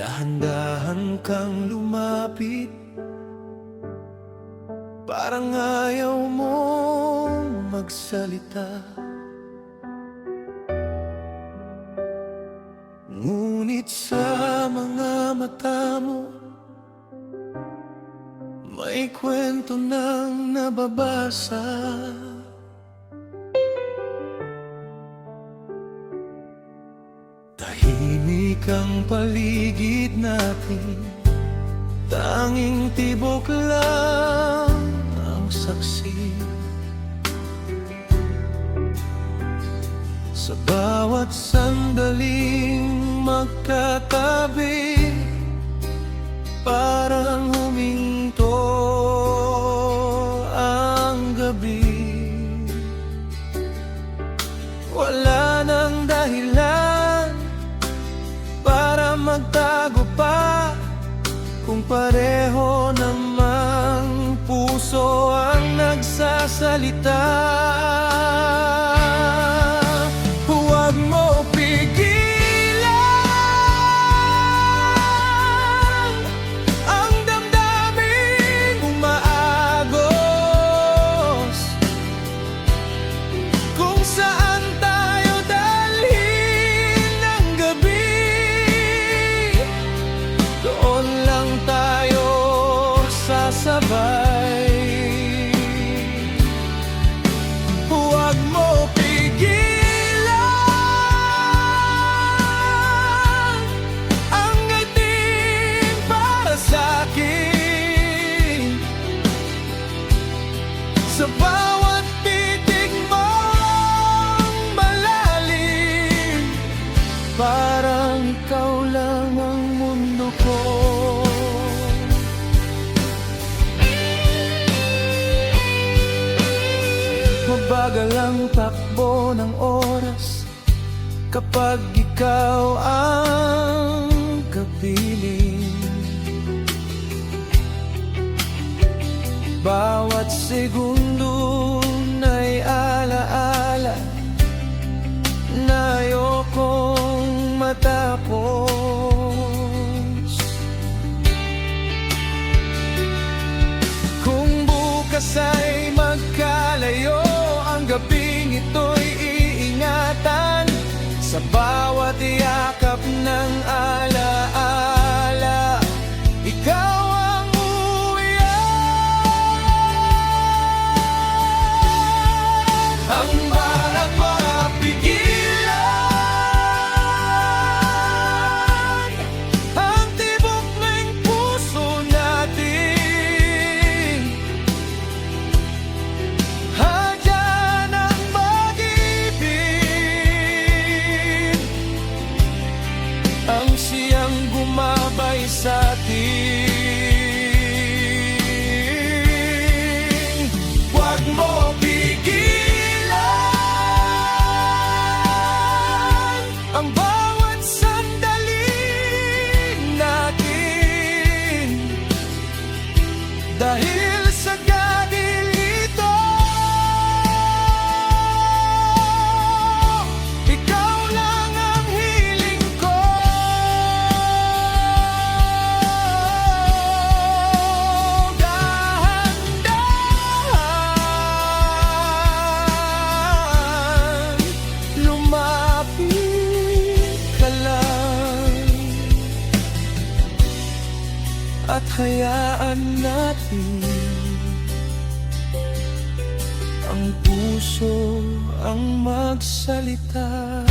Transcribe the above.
Dahan-dahan kang lumapit, parang ayaw mong magsalita. Ngunit sa mga mata mo, may kwento nang nababasa. Tahimik ang paligid natin, tanging tibok lang ang saksi. Sa bawat sandaling magkatabi, parang huminto ang gabi. Wala nang dahilan para magtago pa, kung pareho namang puso ang nagsasalita. Huwag mo pigilan ang damdaming umaagos. Kung saan tayo dalhin ng gabi, doon lang tayo sasabay. Huwag mo pigilan ang ngaitin para sa'kin. Sa bawat titig mong malalim, parang ikaw lang ang mundo ko. Mabagal ang takbo ng oras kapag ikaw ang kapiling. Bawat segundo na'y alaala na ayokong matapos. Kung bukas ay magkalayo, ang gabing ito'y iingatan. Sa bawat yakap ng alaala, ikaw ang uwian. Ang bawat mapigilan ang tibok ng puso natin. Hadyan ang mag-ibig, ang siyang gumabay sa'tin. Huwag mo pigilan ang bawat sandali natin, dahil sa gabil ito, ikaw lang ang hiling ko. Dahan-dahan lumapit ka lang, at hayaan natin ang puso ang magsalita.